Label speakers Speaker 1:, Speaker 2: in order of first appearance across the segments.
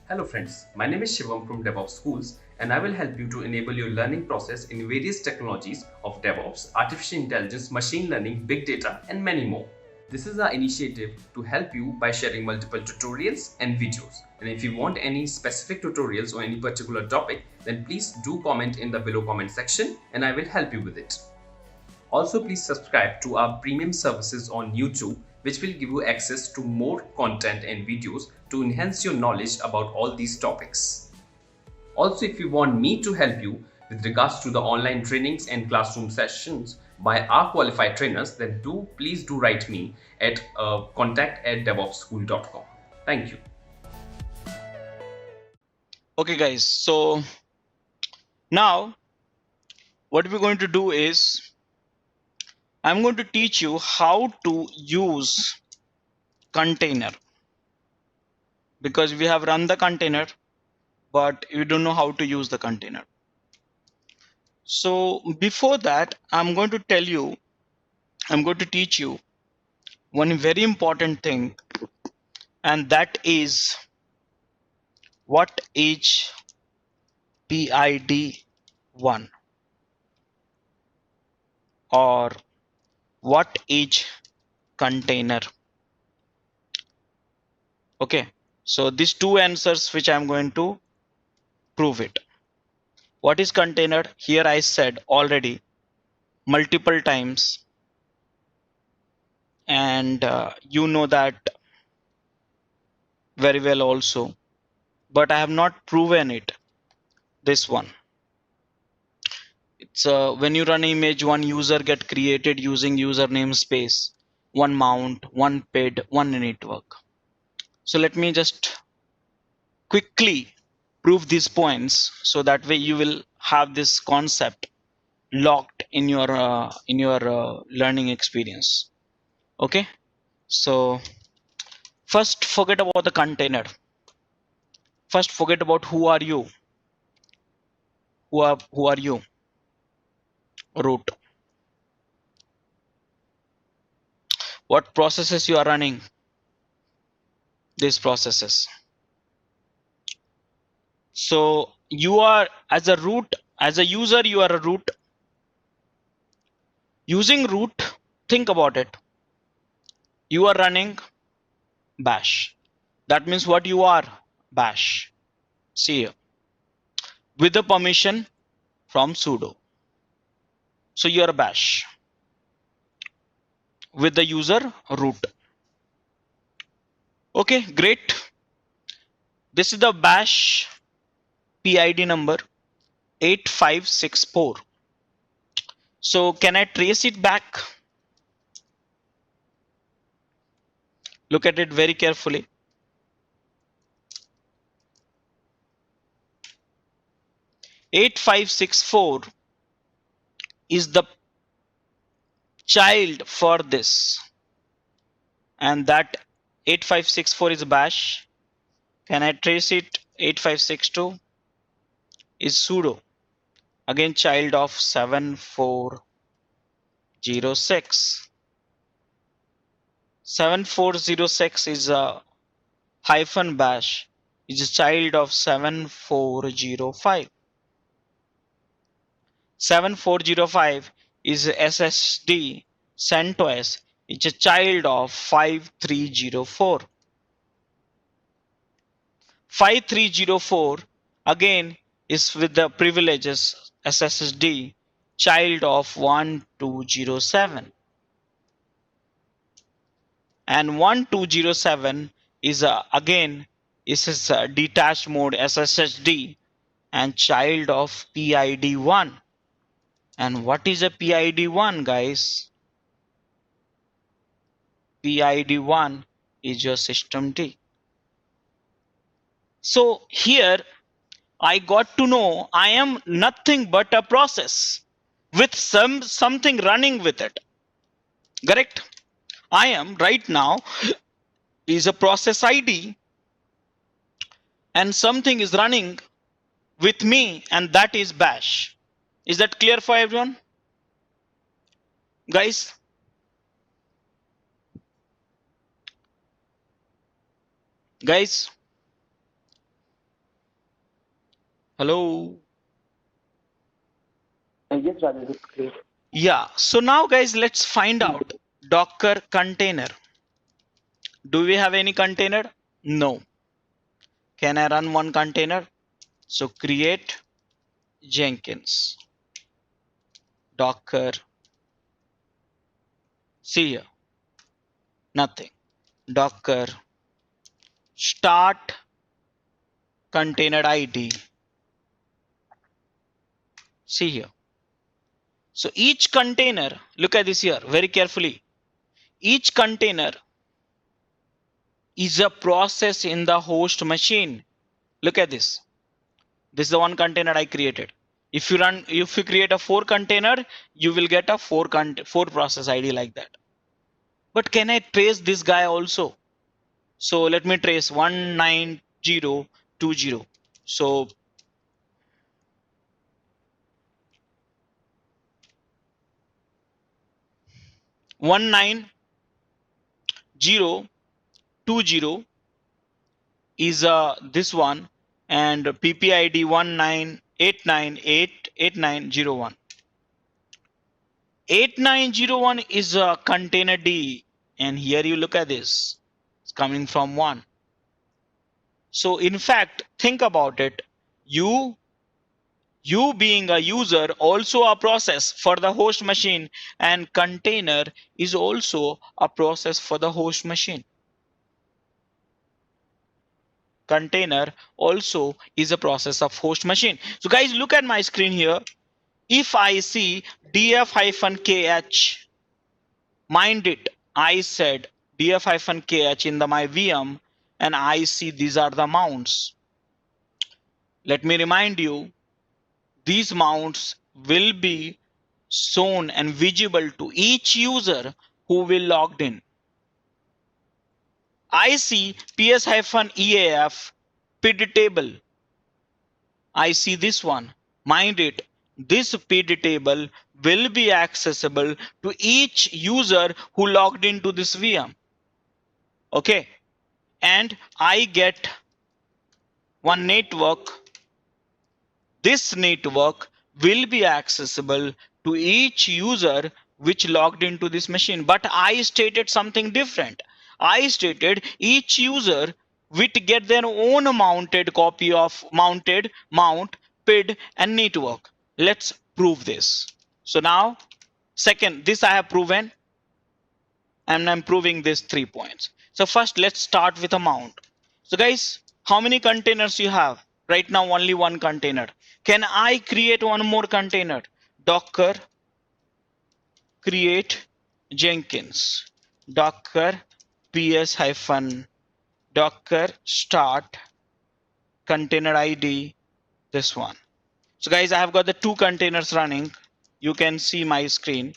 Speaker 1: Hello friends, my name is Shivam from DevOps Schools and I will help you to enable your learning process in various technologies of DevOps, artificial intelligence, machine learning, big data and many more. This is our initiative to help you by sharing multiple tutorials and videos. And if you want any specific tutorials or any particular topic, then please do comment in the below comment section and I will help you with it. Also, please subscribe to our premium services on YouTube, which will give you access to more content and videos to enhance your knowledge about all these topics. Also, if you want me to help you with regards to the online trainings and classroom sessions by our qualified trainers, then please do write me at contact@devopsschool.com. Thank you.
Speaker 2: Okay guys, so now what we're going to do is I'm going to teach you how to use container, because we have run the container but you don't know how to use the container. So before that, I'm going to teach you one very important thing, and that is what is PID1 or what is container. Okay, so these two answers which I'm going to prove it. What is container? Here I said already multiple times, and you know that very well also, but I have not proven it. This one, it's when you run image, one user get created using username space, one mount, one PID, one network. So let me just quickly prove these points, so that way you will have this concept locked in your learning experience. Okay, so first forget about the container. First forget about who are you. Who are you? Root. What processes you are running? These processes. So you are, as a root, as a user, you are a root. Using root, think about it. You are running bash. That means what you are? Bash. See here. With the permission from sudo. So you are a bash. With the user root. Okay, great. This is the bash PID number 8564. So can I trace it back? Look at it very carefully. "8564" is the child for this, and that 8564 is bash. Can I trace it? 8562 is sudo, again child of 7406. 7406 is a hyphen bash, is a child of 7405. 7405 is SSD CentOS, it's a child of 5304. 5304 again is with the privileges SSD, child of 1207. And 1207 is again is a detached mode SSD and child of PID1. And what is a PID1, guys? PID1 is your system D. So here I got to know I am nothing but a process with something running with it. Correct? I am right now is a process ID and something is running with me, and that is bash. Is that clear for everyone? Guys? Guys? Hello.
Speaker 3: Yes, Rajesh, it's clear.
Speaker 2: Yeah. So now guys, let's find out Docker container. Do we have any container? No. Can I run one container? So create Jenkins, Docker. See here, nothing. Docker start container ID. See here. So each container, look at this here very carefully. Each container is a process in the host machine. Look at this. This is the one container I created. If you create a 4 container, you will get a 4 process ID like that. But can I trace this guy also? So let me trace 19020. So one nine zero two zero is this one, and PPID 198988901. 8901 is a container D, and here you look at this. It's coming from 1. So in fact, think about it. You being a user also a process for the host machine, and container is also a process for the host machine. Container also is a process of host machine. So guys, look at my screen here. If I see df-kh, mind it, I said df-kh in my VM, and I see these are the mounts. Let me remind you, these mounts will be shown and visible to each user who will logged in. I see ps-eaf PID table. I see this one. Mind it, this PID table will be accessible to each user who logged into this VM. Okay, and I get one network. This network will be accessible to each user which logged into this machine. But I stated something different. I stated each user will get their own mounted copy of mount, PID, and network. Let's prove this. So now, second, this I have proven, and I'm proving this 3 points. So first, let's start with a mount. So guys, how many containers you have? Right now, only one container. Can I create one more container? Docker create Jenkins. Docker ps hyphen docker start container ID, this one. So guys, I have got the 2 containers running. You can see my screen.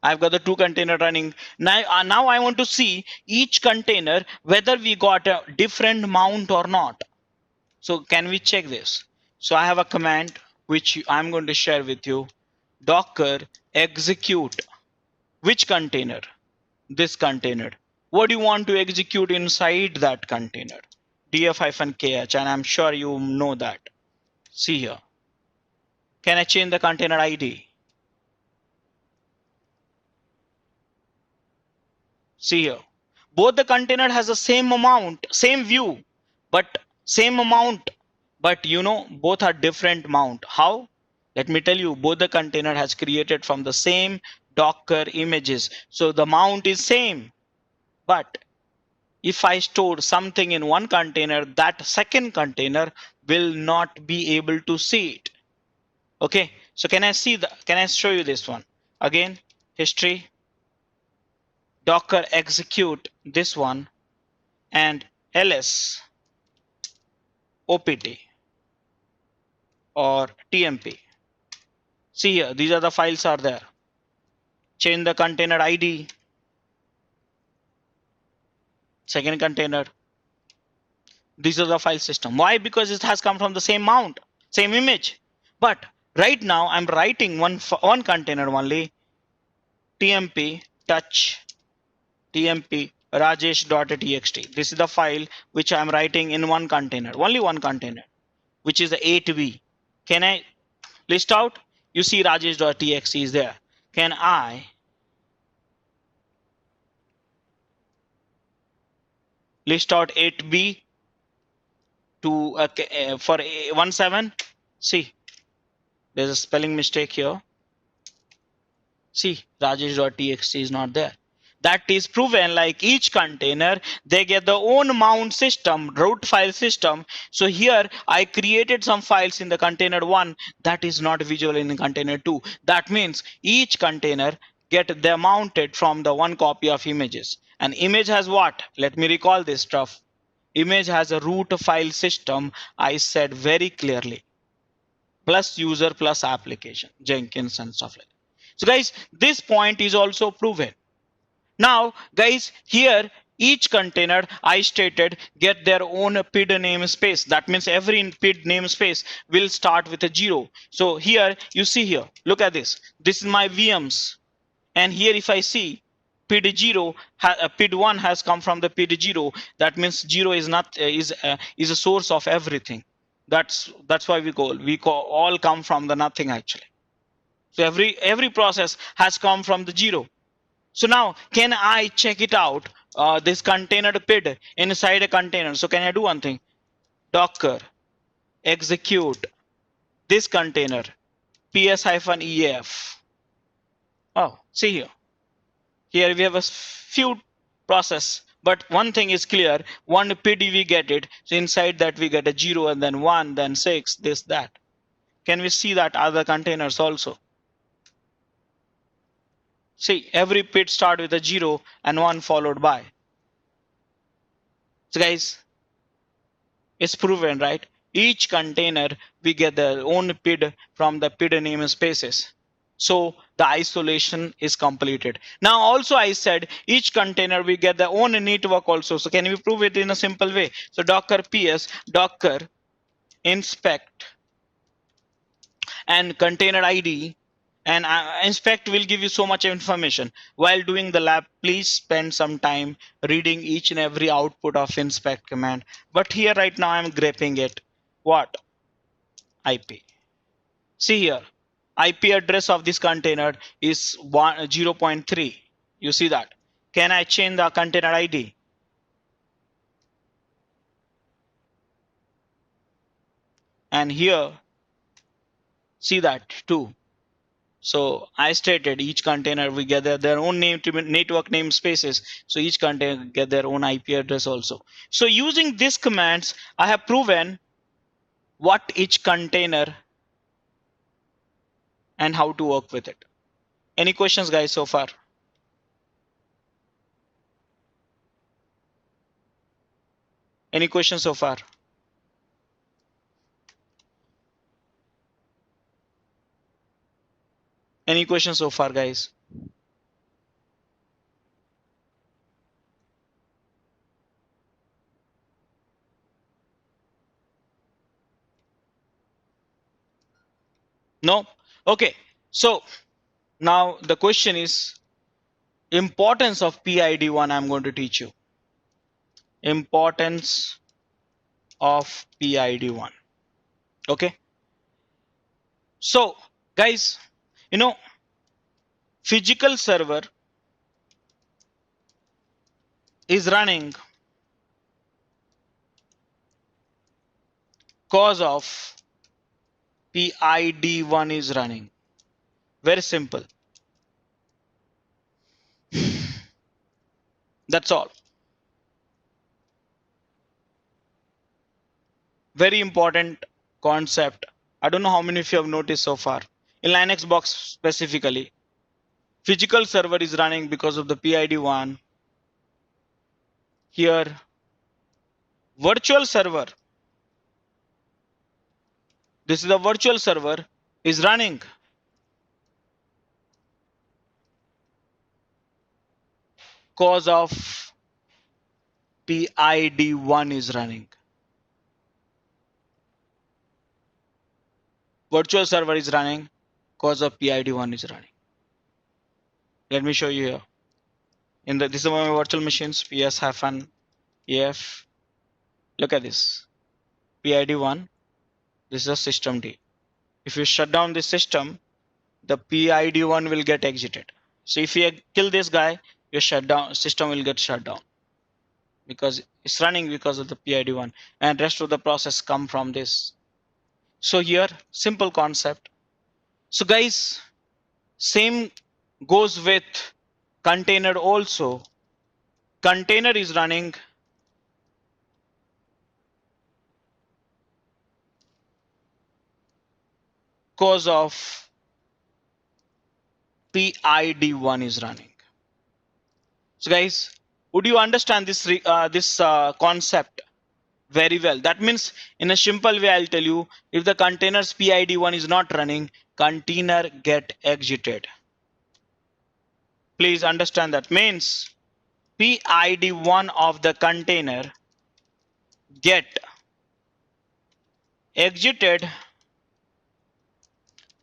Speaker 2: I've got the 2 container running. Now I want to see each container whether we got a different mount or not. So can we check this? So I have a command which I'm going to share with you. Docker execute. Which container? This container. What do you want to execute inside that container? df-kh, and I'm sure you know that. See here. Can I change the container ID? See here. Both the container has the same amount, same view, but same amount, but both are different mount. How? Let me tell you, both the container has created from the same Docker images. So the mount is same, but if I store something in one container, that second container will not be able to see it. Okay, so can I show you this one? Again, history, Docker execute this one, and ls opt or tmp. See here, these are the files are there. Change the container ID, second container. These are the file system. Why? Because it has come from the same mount, same image. But right now I'm writing one container only, tmp touch tmp rajesh.txt. This is the file which I'm writing in one container, only one container, which is the 8v. Can I list out? You see rajesh.txt is there. Can I list out 8b to for 17? See, there's a spelling mistake here. See, rajesh.txt is not there. That is proven. Like each container, they get their own mount system, root file system. So here I created some files in the container 1 that is not visible in container 2. That means each container get their mounted from the one copy of images. An image has what? Let me recall this stuff. Image has a root file system. I said very clearly, plus user plus application, Jenkins and stuff like that. So guys, this point is also proven. Now guys, here each container I stated get their own PID namespace. That means every PID namespace will start with a 0. So here you see here, look at this. This is my VMs, and here if I see PID 0, PID 1 has come from the PID 0. That means 0 is not is a source of everything. That's why we call all come from the nothing actually. So every process has come from the 0. So now can I check it out, this container PID inside a container? So can I do one thing? Docker execute this container ps-ef. Oh, see here. Here we have a few process, but one thing is clear. One PID we get it. So inside that we get a 0 and then 1, then 6, this, that. Can we see that other containers also? See, every PID start with a 0 and 1 followed by. So guys, it's proven, right? Each container we get their own PID from the PID namespaces. So the isolation is completed. Now also I said each container we get their own network also. So can we prove it in a simple way? So docker ps docker inspect and container ID, and inspect will give you so much information. While doing the lab, please spend some time reading each and every output of inspect command. But here right now I'm grabbing it. What? IP. See here, IP address of this container is 0.3. You see that? Can I change the container ID? And here, see that too. So I stated each container we get their own network namespaces. So each container get their own IP address also. So using these commands, I have proven what each container and how to work with it. Any questions, guys, so far? Any questions so far? Any questions so far, guys? No? Okay. So now the question is importance of PID1. I'm going to teach you. Importance of PID1. Okay. So guys, you know, physical server is running cause of PID1 is running. Very simple. That's all. Very important concept. I don't know how many of you have noticed so far. In Linux box specifically, physical server is running because of the PID1. Here, virtual server. This is the virtual server is running cause of PID1 is running. Virtual server is running cause of PID1 is running. Let me show you here. This is my virtual machines, ps-ef. Look at this. PID1. This is a system D. If you shut down this system, the PID1 will get exited. So if you kill this guy, your shutdown system will get shut down because it's running because of the PID1, and rest of the process come from this. So here, simple concept. So guys, same goes with container also. Container is running because of PID1 is running. So guys, would you understand this concept very well? That means in a simple way, I'll tell you, if the container's PID1 is not running, container get exited. Please understand that means PID1 of the container get exited,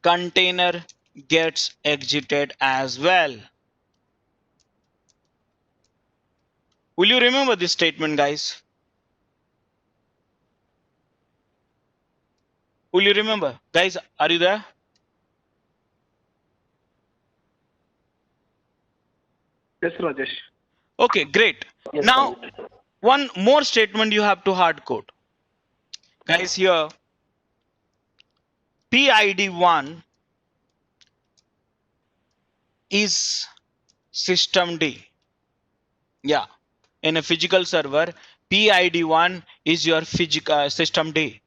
Speaker 2: container gets exited as well. Will you remember this statement, guys? Will you remember? Guys, are you there?
Speaker 3: Yes, Rajesh.
Speaker 2: Okay, great.
Speaker 3: Yes,
Speaker 2: Now,
Speaker 3: Rajesh.
Speaker 2: one more statement you have to hard code. Guys, here, PID1 is systemd. Yeah, in a physical server, PID1 is your physical systemd.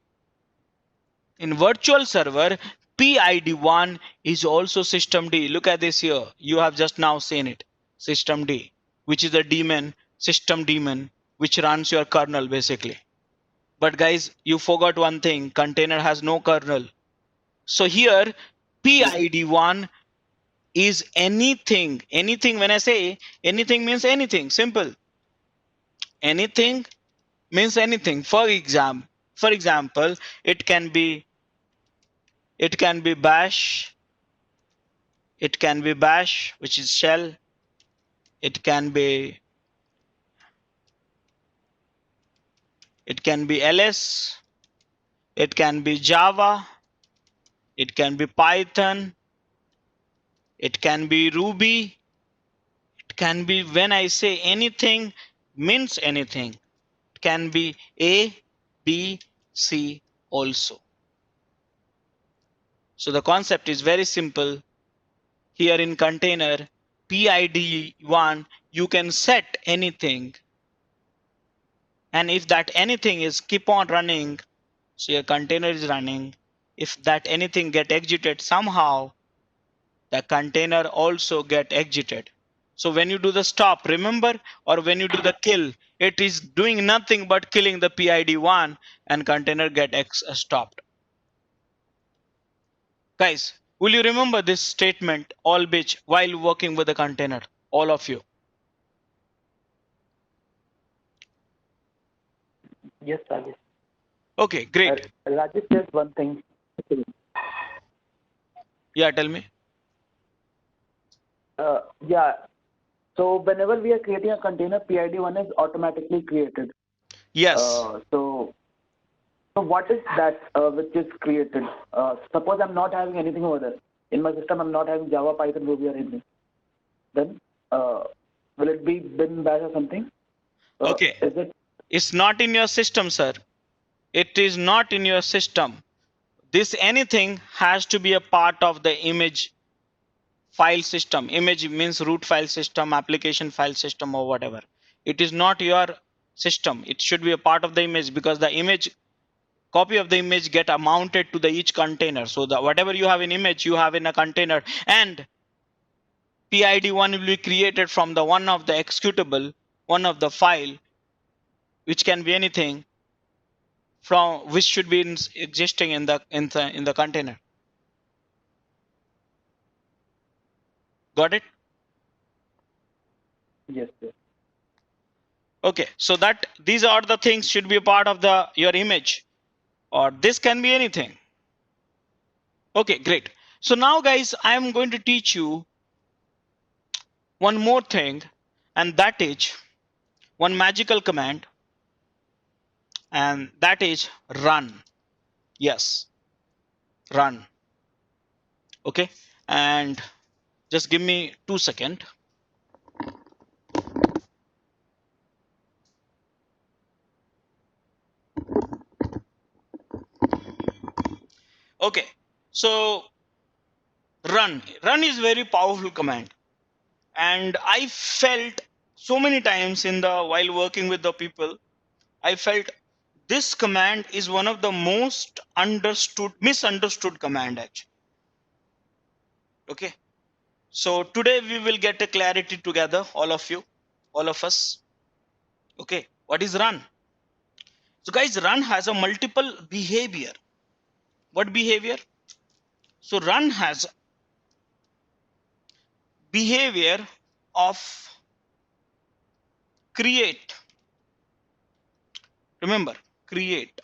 Speaker 2: In virtual server, PID1 is also systemd. Look at this here. You have just now seen it. Systemd, which is a daemon, system daemon, which runs your kernel basically. But guys, you forgot one thing. Container has no kernel. So here, PID1 is anything. Anything, when I say anything means anything. Simple. Anything means anything. For example, it can be bash, which is shell. It can be ls, it can be Java, it can be Python, it can be Ruby, it can be, when I say anything means anything, it can be A, B, C also. So the concept is very simple. Here in container PID1, you can set anything, and if that anything is keep on running, so your container is running. If that anything get exited somehow, the container also get exited. So when you do the stop, remember, or when you do the kill, it is doing nothing but killing the PID1 and container get stopped. Guys, will you remember this statement all bitch while working with the container? All of you.
Speaker 3: Yes, Rajesh.
Speaker 2: Okay, great.
Speaker 3: Rajesh, there's one thing.
Speaker 2: Yeah, tell me.
Speaker 3: Yeah. So whenever we are creating a container, PID1 is automatically created.
Speaker 2: Yes.
Speaker 3: So what is that which is created? Suppose I'm not having anything over there. In my system, I'm not having Java, Python, Ruby or anything. Then will it be bin bash or something?
Speaker 2: Okay.
Speaker 3: Is it?
Speaker 2: It's not in your system, sir. It is not in your system. This anything has to be a part of the image file system. Image means root file system, application file system, or whatever. It is not your system. It should be a part of the image, because the image copy of the image get mounted to the each container. So the whatever you have in image, you have in a container, and PID1 will be created from the one of the executable, one of the file, which can be anything, from which should be existing in the container. Got it?
Speaker 3: Yes, yes.
Speaker 2: Okay, so that these are the things should be a part of your image, or this can be anything. Okay, great. So now guys, I am going to teach you one more thing, and that is one magical command, and that is run. Yes, run. Okay, and just give me 2 seconds. Okay, so run is very powerful command, and I felt so many times in the while working with the people, I felt this command is one of the most misunderstood command actually. Okay, so today we will get a clarity together, all of you, all of us. Okay, what is run? So guys, run has a multiple behavior. What behavior? So run has behavior of create. Remember, create,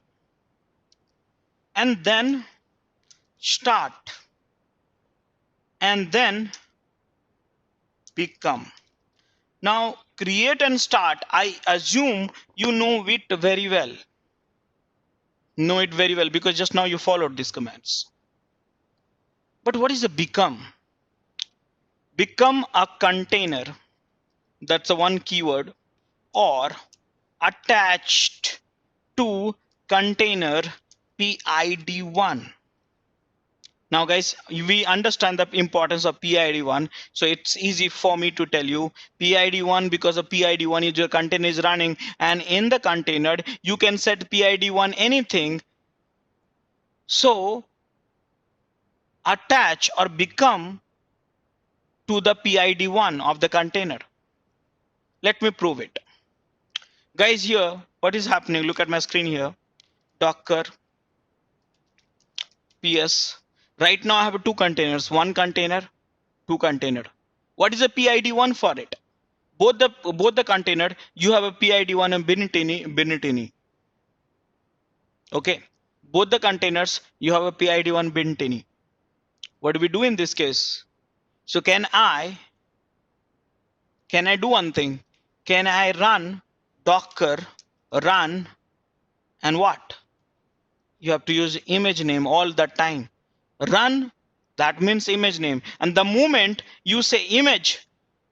Speaker 2: and then start, and then become. Now, create and start, I assume you know it very well. Know it very well because just now you followed these commands. But what is a become? Become a container. That's a one keyword, or attached to container PID1. Now guys, we understand the importance of PID1, so it's easy for me to tell you PID1 because of PID1 is your container is running, and in the container you can set PID1 anything. So attach or become to the PID1 of the container. Let me prove it. Guys, here what is happening? Look at my screen here. Docker PS. Right now I have two containers, one container, two container. What is the PID1 for it? Both the container you have a PID1 and binitini. Okay, both the containers you have a PID1 binitini. What do we do in this case? So can I do one thing? Can I run docker run and what? You have to use image name all the time. Run, that means image name, and the moment you say image,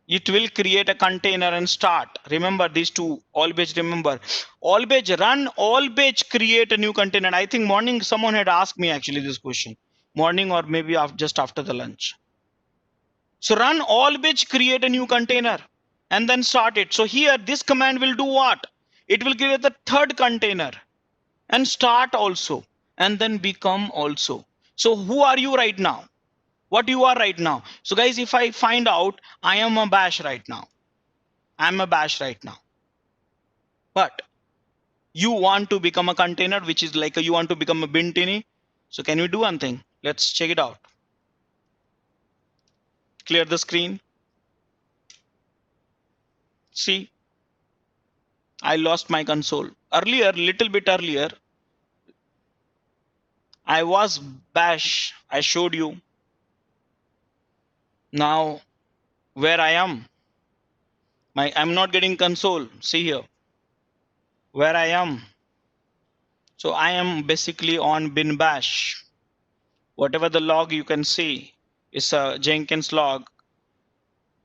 Speaker 2: it will create a container and start. Remember these two, always remember. Always run, always create a new container. I think morning someone had asked me actually this question. Morning or maybe just after the lunch. So run, always create a new container and then start it. So here this command will do what? It will create the third container and start also and then become also. So who are you right now? What you are right now? So guys, if I find out I am a bash right now, I'm a bash right now, but you want to become a container, which is like you want to become a bintini. So can you do one thing? Let's check it out. Clear the screen. See, I lost my console. Earlier, little bit earlier, I was bash. I showed you. Now, where I am, I'm not getting console. See here, where I am. So I am basically on bin bash. Whatever the log you can see is a Jenkins log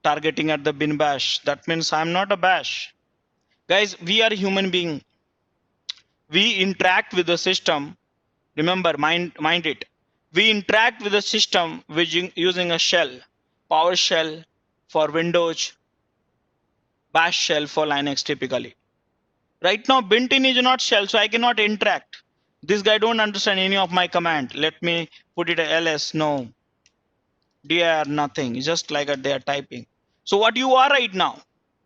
Speaker 2: targeting at the bin bash. That means I'm not a bash. Guys, we are human being. We interact with the system. Remember, mind it. We interact with the system using a shell, PowerShell for Windows, Bash shell for Linux typically. Right now, Bintin is not shell, so I cannot interact. This guy don't understand any of my command. Let me put it ls. No, dir nothing. It's just like they are typing. So what you are right now?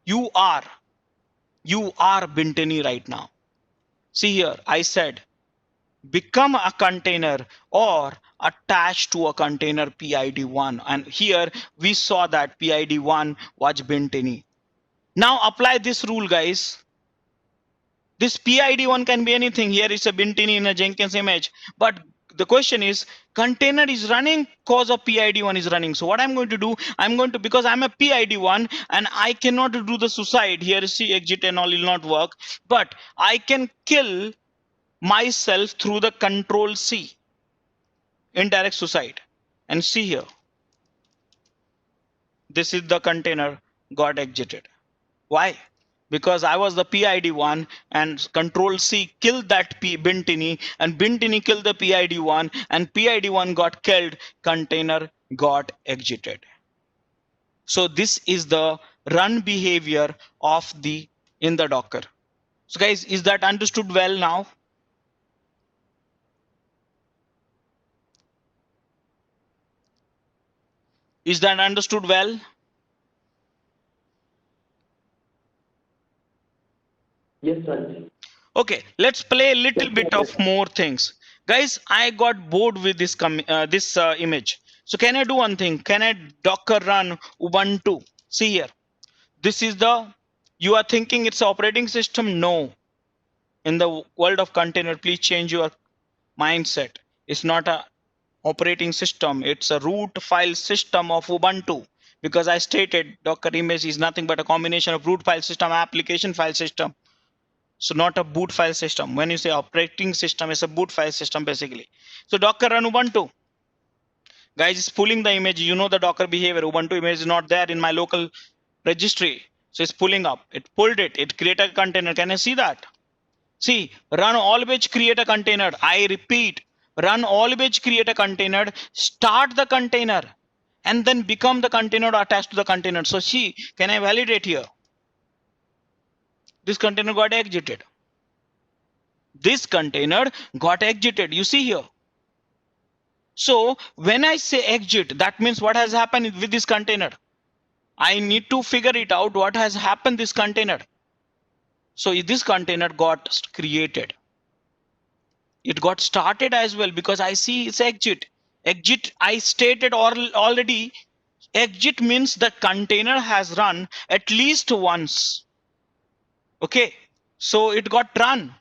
Speaker 2: You are Bintini right now. See here, I said become a container or attach to a container PID1, and here we saw that PID1 was Bintini. Now apply this rule, guys. This PID1 can be anything. Here is a Bintini in a Jenkins image, but the question is container is running cause of PID1 is running. So what I'm going to do, because I'm a PID1 and I cannot do the suicide here, see exit and all will not work, but I can kill myself through the control C, indirect suicide. and see here. This is the container got exited. Why? Because I was the PID one and Control C killed that Bintini and Bintini killed the PID one and PID one got killed. Container got exited. So this is the run behavior of in the Docker. So guys, is that understood well now? Is that understood well?
Speaker 3: Yes, sir.
Speaker 2: Okay, let's play a little bit of more things. Guys, I got bored with this image. So can I do one thing? Can I Docker run Ubuntu? See here. This is you are thinking it's operating system? No. In the world of container, please change your mindset. It's not a operating system. It's a root file system of Ubuntu. Because I stated Docker image is nothing but a combination of root file system, application file system. So not a boot file system. When you say operating system, it's a boot file system basically. So Docker run Ubuntu. Guys, it's pulling the image. You know the Docker behavior. Ubuntu image is not there in my local registry. So it's pulling up. It pulled it. It created a container. Can I see that? See, run always create a container. I repeat, run always create a container. Start the container and then become the container attached to the container. So see, can I validate here? This container got exited. This container got exited. You see here. So when I say exit, that means what has happened with this container. I need to figure it out what has happened this container. So this container got created. It got started as well because I see it's exit. Exit, I stated already, exit means the container has run at least once. Okay, so it got run.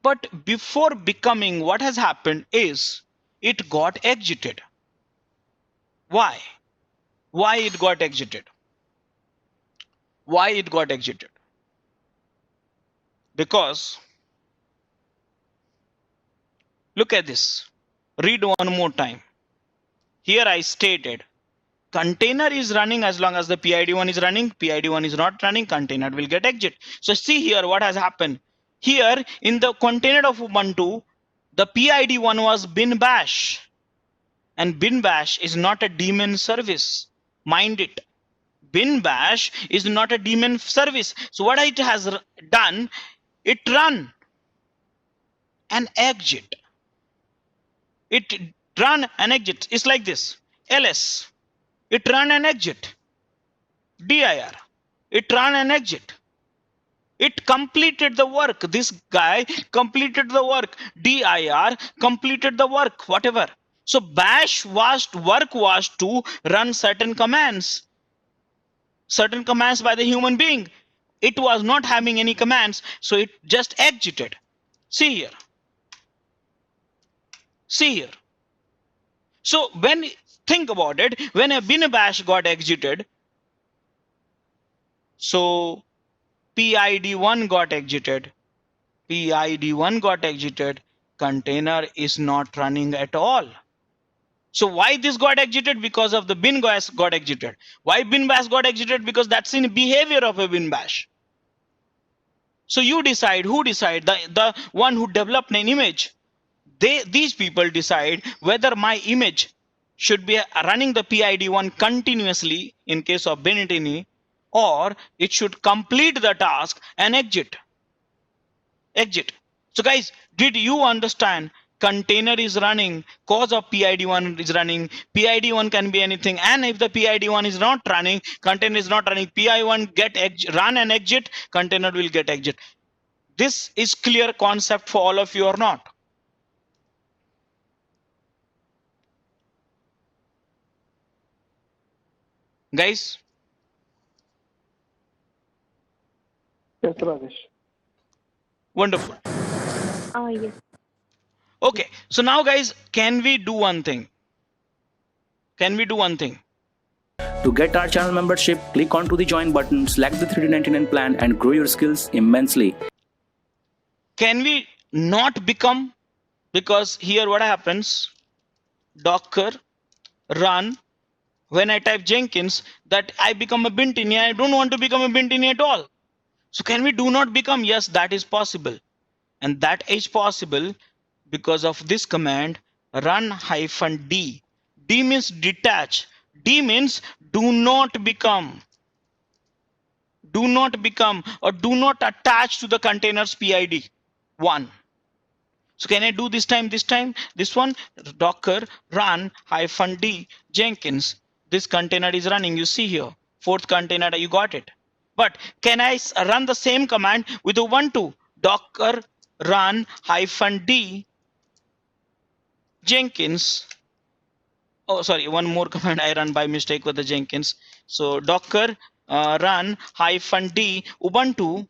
Speaker 2: But before becoming, what has happened is it got exited. Why? Why it got exited? Why it got exited? Because look at this. Read one more time. Here I stated container is running as long as the PID1 is running. PID1 is not running, container will get exit. So see here what has happened. Here in the container of Ubuntu, the PID1 was bin bash. And bin bash is not a daemon service. Mind it. Bin bash is not a daemon service. So what it has done, it run an exit. It run an exit. It's like this. ls. It run an exit. dir. It run an exit. It completed the work. This guy completed the work. dir completed the work. Whatever. So bash work was to run certain commands. Certain commands by the human being. It was not having any commands, so it just exited. See here. See here. So when think about it, when a bin bash got exited, so PID1 got exited. PID1 got exited. Container is not running at all. So why this got exited? Because of the bin bash got exited. Why bin bash got exited? Because that's in behavior of a bin bash. So you decide, who decide? The one who developed an image. These people decide whether my image should be running the PID1 continuously in case of Bintini, or it should complete the task and exit. Exit. So guys, did you understand? Container is running, cause of PID1 is running. PID1 can be anything, and if the PID1 is not running, container is not running. PID1 get run and exit, container will get exit. This is clear concept for all of you or not? Guys?
Speaker 3: Yes, Rajesh.
Speaker 2: Wonderful.
Speaker 4: Yes.
Speaker 2: Okay, so now guys, can we do one thing? Can we do one thing?
Speaker 5: To get our channel membership, click onto the join button, select the 399 plan and grow your skills immensely.
Speaker 2: Can we not become? Because here what happens? Docker run, when I type Jenkins, that I become a Bintini. I don't want to become a Bintini at all. So can we do not become? Yes, that is possible. And that is possible because of this command run -d. D means detach. D means do not become. Do not become or do not attach to the container's PID 1. So can I do this time, this one, docker run -d Jenkins. This container is running, you see here, fourth container, you got it. But can I run the same command with Ubuntu? Docker run -d Jenkins. Oh, sorry, one more command I run by mistake with the Jenkins. So docker run -d Ubuntu,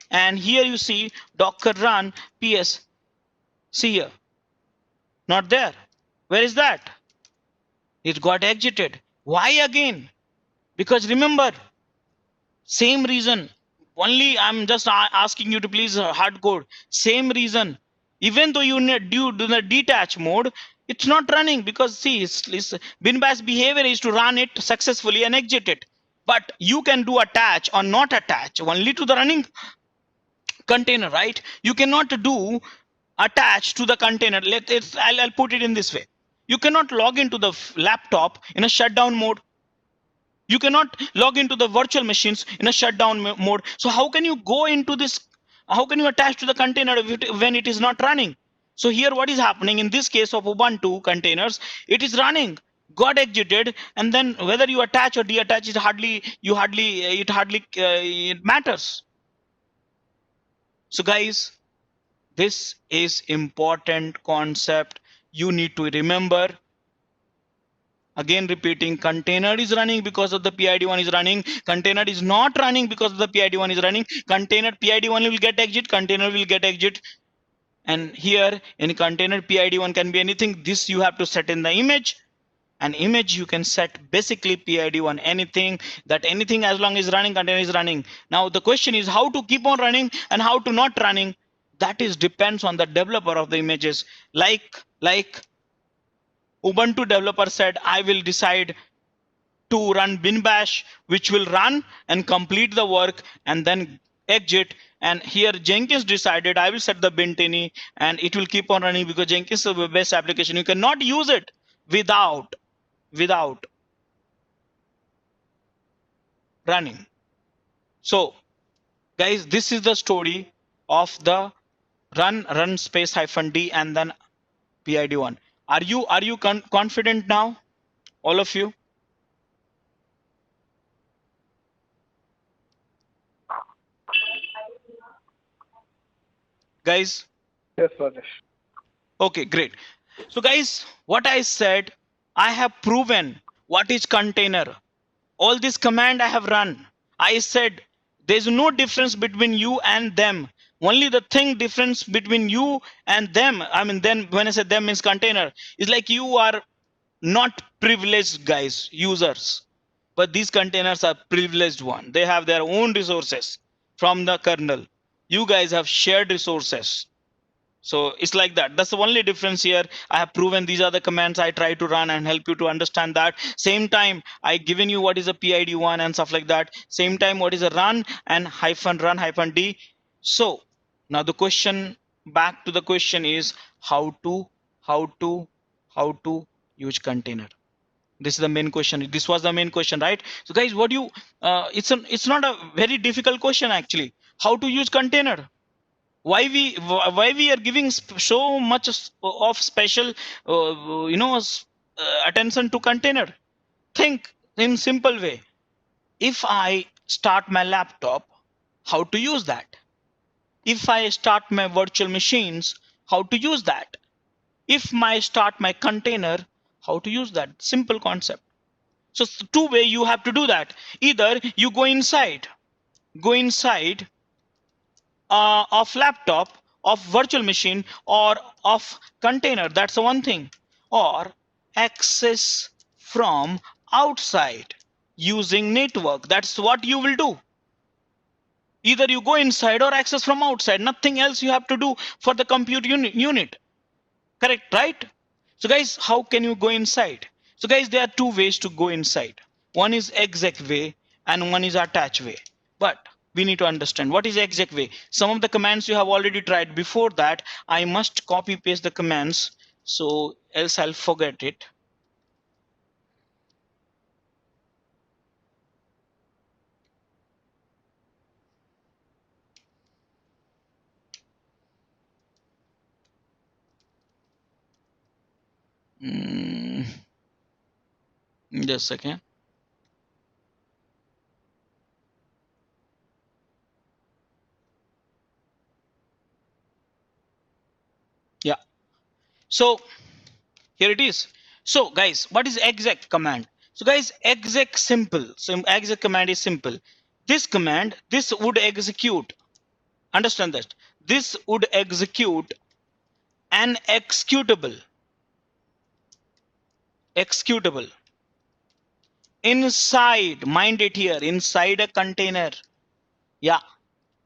Speaker 2: and here you see docker run ps. See here, not there. Where is that? It got exited. Why again? Because remember, same reason. Only I'm just asking you to please hard code. Same reason. Even though you do the detach mode, it's not running because see, bin bash behavior is to run it successfully and exit it. But you can do attach or not attach only to the running container, right? You cannot do attach to the container. I'll put it in this way. You cannot log into the laptop in a shutdown mode. You cannot log into the virtual machines in a shutdown mode. So how can you go into this? How can you attach to the container when it is not running? So here what is happening in this case of Ubuntu containers, it is running, got exited, and then whether you attach or deattach, it matters. So guys, this is important concept you need to remember. Again repeating, container is running because of the PID1 is running. Container is not running because of the PID1 is running. Container PID1 will get exit, container will get exit. And here in container PID1 can be anything. This you have to set in the image. An image you can set basically PID1 anything, that anything as long as running, container is running. Now the question is how to keep on running and how to not running. That is depends on the developer of the images. Like Ubuntu developer said, I will decide to run bin bash, which will run and complete the work and then exit. And here Jenkins decided I will set the Bintini and it will keep on running because Jenkins is a web-based application. You cannot use it without running. So guys, this is the story of the run space -d and then PID1. Are you confident now, all of you? Guys?
Speaker 4: Yes, Rajesh.
Speaker 2: Okay, great. So guys, what I said, I have proven what is container. All this command I have run. I said there's no difference between you and them. Only the thing difference between you and them, I mean, then when I say them means container, is like you are not privileged guys, users. But these containers are privileged one. They have their own resources from the kernel. You guys have shared resources. So it's like that. That's the only difference here. I have proven these are the commands I try to run and help you to understand that. Same time, I given you what is a PID1 and stuff like that. Same time, what is a run and -run -d. So now the question, back to the question is how to use container. This is the main question. This was the main question, right? So guys, what do you? It's not a very difficult question actually. How to use container? Why we are giving so much of special attention to container? Think in simple way. If I start my laptop, how to use that? If I start my virtual machines, how to use that? If I start my container, how to use that? Simple concept. So two way you have to do that. Either you go inside of laptop, of virtual machine, or of container. That's the one thing. Or access from outside using network. That's what you will do. Either you go inside or access from outside. Nothing else you have to do for the compute unit. Correct, right? So guys, how can you go inside? So guys, there are two ways to go inside. One is exec way and one is attach way. But we need to understand what is exec way. Some of the commands you have already tried. Before that, I must copy paste the commands, so else I'll forget it. Just a second. Yeah. So here it is. So guys, what is exec command? So guys, exec simple. So exec command is simple. This command, this would execute. Understand that. This would execute an executable inside, mind it here, inside a container. Yeah.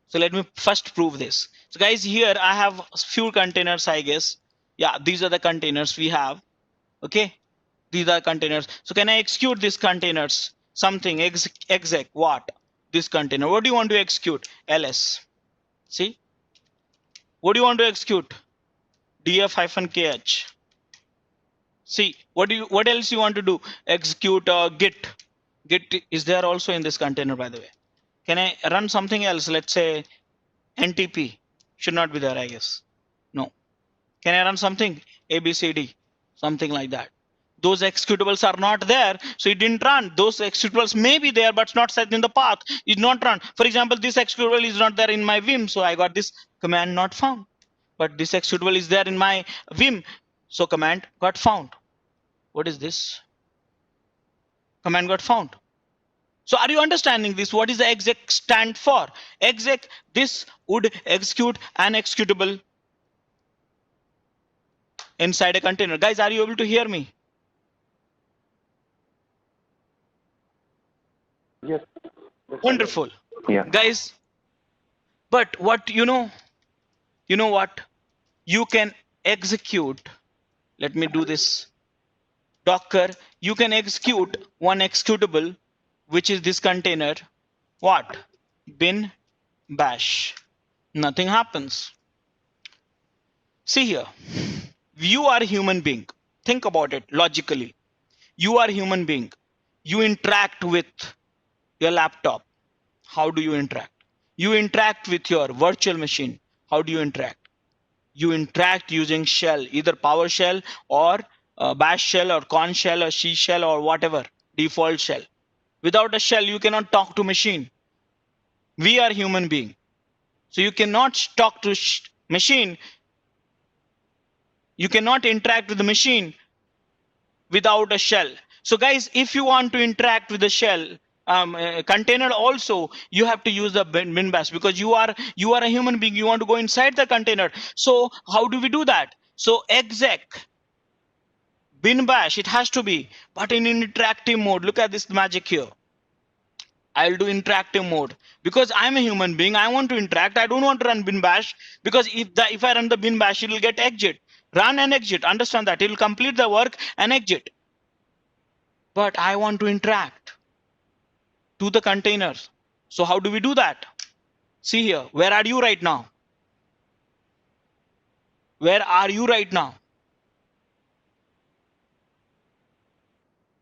Speaker 2: So let me first prove this. So guys, here I have a few containers, I guess. Yeah, these are the containers we have. Okay, these are containers. So can I execute these containers? Something exec what? This container. What do you want to execute? ls. See, what do you want to execute? df-kh. See, what else you want to do? Execute git. Git is there also in this container, by the way. Can I run something else? Let's say ntp. Should not be there, I guess. No. Can I run something? abcd, something like that. Those executables are not there, so it didn't run. Those executables may be there, but not set in the path. It not run. For example, this executable is not there in my Vim, so I got this command not found. But this executable is there in my Vim, so command got found. What is this? Command got found. So are you understanding this? What is the exec stand for? Exec, this would execute an executable inside a container. Guys, are you able to hear me?
Speaker 3: Yes.
Speaker 2: Wonderful.
Speaker 3: Yeah.
Speaker 2: Guys, but what you know what? You can execute. Let me do this. Docker, you can execute one executable, which is this container. What? Bin bash. Nothing happens. See here. You are a human being. Think about it logically. You are a human being. You interact with your laptop. How do you interact? You interact with your virtual machine. How do you interact? You interact using shell, either PowerShell or bash shell or Corn shell or C shell or whatever, default shell. Without a shell, you cannot talk to machine. We are human being. So you cannot talk to machine. You cannot interact with the machine without a shell. So guys, if you want to interact with the shell container also, you have to use the bin bash, because you are a human being. You want to go inside the container. So how do we do that? So exec bin bash, it has to be, but in interactive mode. Look at this magic here. I'll do interactive mode because I'm a human being. I want to interact. I don't want to run bin bash, because if I run the bin bash, it will get exit. Run and exit. Understand that. It will complete the work and exit. But I want to interact to the containers. So how do we do that? See here. Where are you right now? Where are you right now?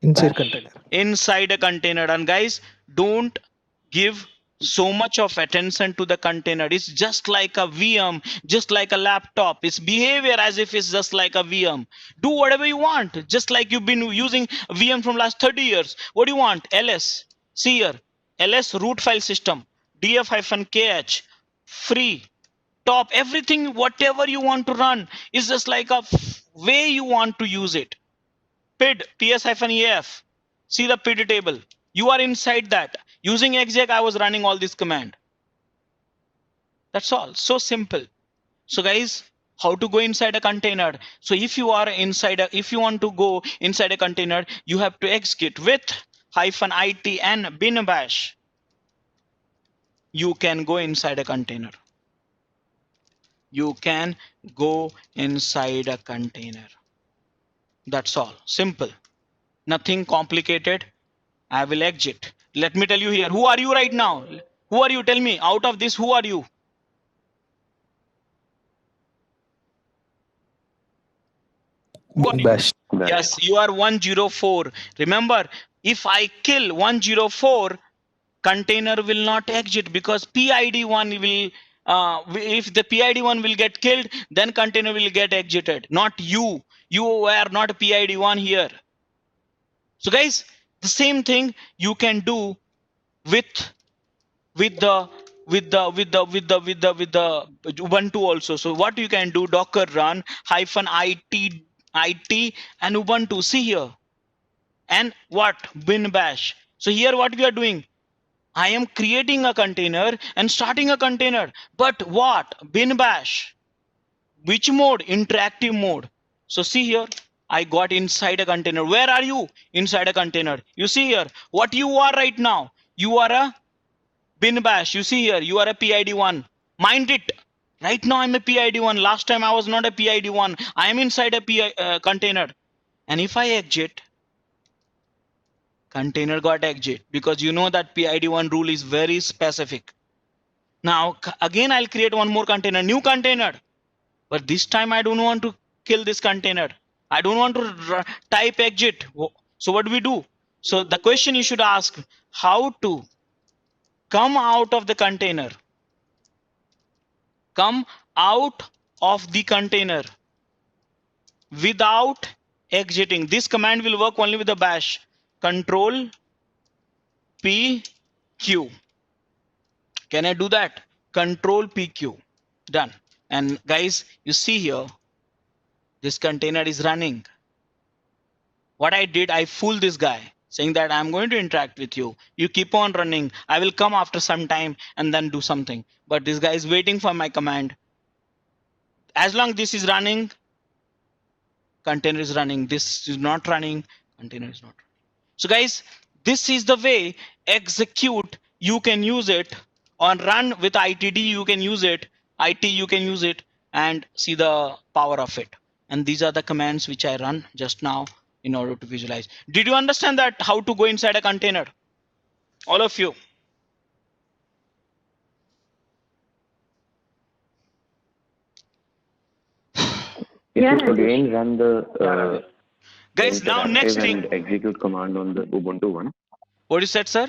Speaker 4: Inside container.
Speaker 2: Inside a container. And guys, don't give so much of attention to the container. It's just like a VM, just like a laptop. Its behavior as if it's just like a VM. Do whatever you want, just like you've been using VM from last 30 years. What do you want? ls. See here. ls root file system, df-kh, free, top, everything, whatever you want to run is just like a way you want to use it. PID, ts-ef. See the PID table. You are inside that. Using exec, I was running all this command. That's all. So simple. So guys, how to go inside a container? So if you are inside if you want to go inside a container, you have to execute with -it and bin bash. You can go inside a container. You can go inside a container. That's all. Simple. Nothing complicated. I will exit. Let me tell you here. Who are you right now? Who are you? Tell me. Out of this, who are you? Who are you?
Speaker 4: Bash.
Speaker 2: Yes, you are 104. Remember, if I kill 104, container will not exit because PID1 will, if the PID1 will get killed, then container will get exited. Not you. You are not PID1 here. So guys, the same thing you can do with the Ubuntu also. So what you can do, docker run -it and Ubuntu. See here, and what bin bash. So here what we are doing, I am creating a container and starting a container, but what bin bash, which mode? Interactive mode. So see here, I got inside a container. Where are you? Inside a container. You see here what you are right now. You are a bin bash. You see here, you are a PID1. Mind it. Right now I'm a PID1. Last time I was not a PID1. I am inside a container. And if I exit, container got exit, because you know that PID1 rule is very specific. Now again I'll create one more container, new container. But this time I don't want to kill this container. I don't want to type exit. So what do we do? So the question you should ask, how to come out of the container. Come out of the container without exiting. This command will work only with the bash. Control PQ. Can I do that? Control PQ. Done. And guys, you see here, this container is running. What I did, I fooled this guy, saying that I'm going to interact with you. You keep on running. I will come after some time and then do something. But this guy is waiting for my command. As long as this is running, container is running. This is not running, container is not running. So guys, this is the way execute you can use it, on run with ITD you can use it, IT you can use it, and see the power of it. And these are the commands which I run just now in order to visualize. Did you understand that how to go inside a container? All of you.
Speaker 4: If you again run the
Speaker 2: Guys, now next thing.
Speaker 4: and execute command on the Ubuntu one.
Speaker 2: What you said, sir?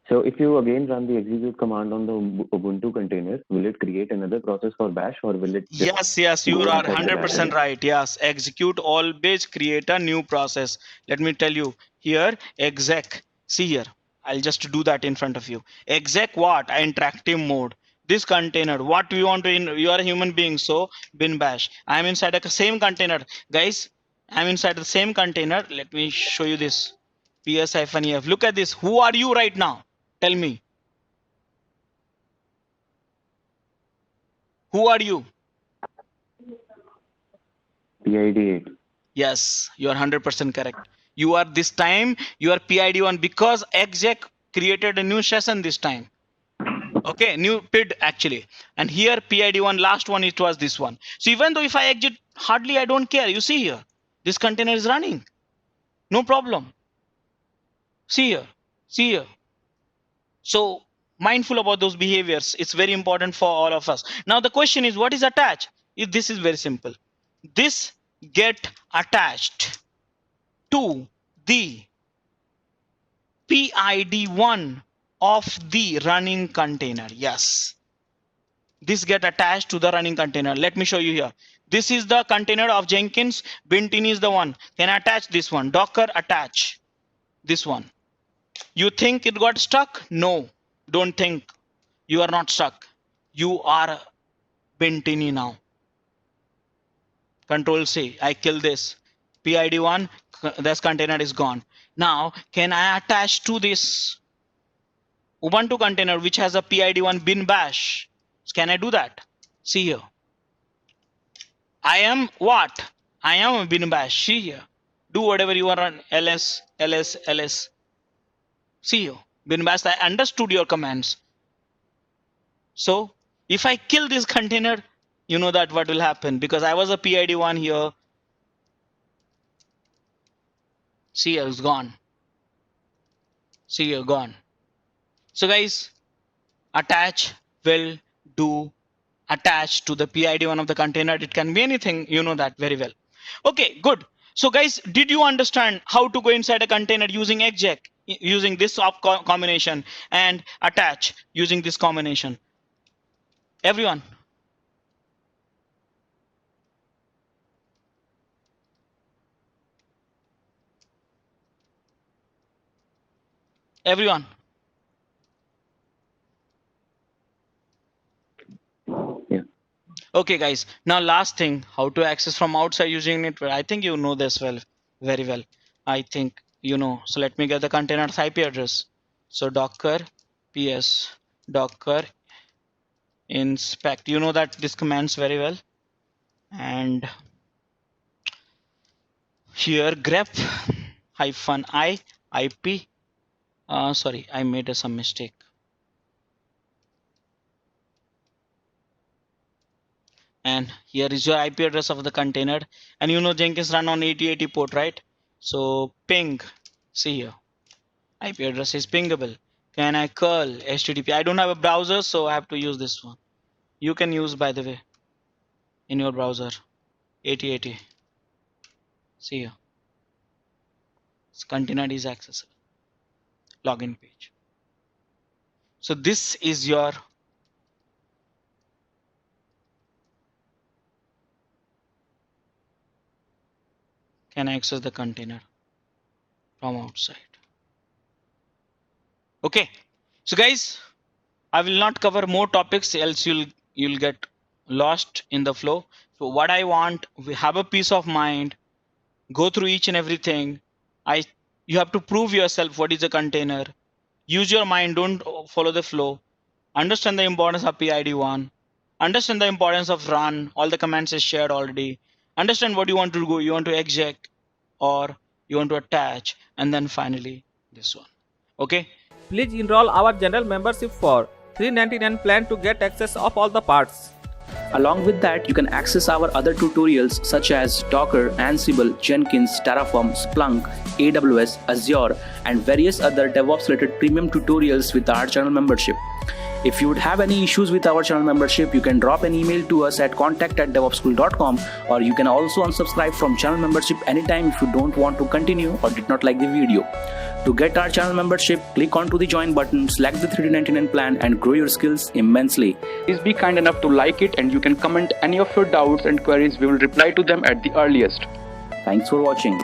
Speaker 4: So if you again run the execute command on the Ubuntu container, will it create another process for bash, or will it?
Speaker 2: Yes, you are 100% right. Yes, execute always create a new process. Let me tell you here, exec. See here, I'll just do that in front of you. Exec what? Interactive mode. This container, what we want to, you are a human being, so bin bash. I'm inside the same container. Guys, I'm inside the same container. Let me show you this. ps-ef. Look at this. Who are you right now? Tell me. Who are you?
Speaker 4: PID8.
Speaker 2: Yes, you are 100% correct. You are this time, you are PID1 because exec created a new session this time. Okay, new PID actually. And here PID1, last one, it was this one. So even though if I exit, hardly I don't care. You see here, this container is running. No problem. See here, see here. So mindful about those behaviors. It's very important for all of us. Now the question is, what is attached? If this is very simple. This get attached to the PID1 of the running container. Yes, this get attached to the running container. Let me show you here. This is the container of Jenkins. Bintini is the one. Can I attach this one? Docker attach this one. You think it got stuck? No, don't think. You are not stuck. You are Bintini now. Control C, I kill this. PID1, this container is gone. Now, can I attach to this Ubuntu container which has a PID1 bin bash? Can I do that? See here. I am what? I am a bin bash. See here. Do whatever you are on ls. See here. Bin bash, I understood your commands. So if I kill this container, you know that what will happen, because I was a PID1 here. See here, it's gone. See here, gone. So guys, attach will do attach to the PID1 of the container. It can be anything, you know that very well. Okay, good. So guys, did you understand how to go inside a container using exec, using this combination, and attach using this combination? Everyone? Everyone?
Speaker 4: Yeah.
Speaker 2: Okay guys, now last thing, how to access from outside using network. I think you know this very well. I think you know. So let me get the container's IP address. So docker ps docker inspect. You know that this commands very well. And here grep -i IP. Sorry, I made some mistake. And here is your IP address of the container, and you know Jenkins run on 8080 port, right? So ping, see here, IP address is pingable. Can I curl HTTP? I don't have a browser, so I have to use this one. You can use, by the way, in your browser 8080. See here, this container is accessible. Login page. So this is your can access the container from outside. Okay, so guys, I will not cover more topics, else you'll get lost in the flow. So what I want, we have a peace of mind, go through each and everything. You have to prove yourself what is a container. Use your mind, don't follow the flow. Understand the importance of PID1. Understand the importance of run. All the commands is shared already. Understand what you want to do. You want to exec or you want to attach, and then finally this one. Okay.
Speaker 6: Please enroll our general membership for $399 plan to get access of all the parts.
Speaker 5: Along with that, you can access our other tutorials such as Docker, Ansible, Jenkins, Terraform, Splunk, AWS, Azure, and various other DevOps related premium tutorials with our channel membership. If you would have any issues with our channel membership, you can drop an email to us at contact@devopsschool.com, or you can also unsubscribe from channel membership anytime if you don't want to continue or did not like the video. To get our channel membership, click onto the join button, select the $399 plan, and grow your skills immensely. Please be kind enough to like it, and you can comment any of your doubts and queries. We will reply to them at the earliest. Thanks for watching.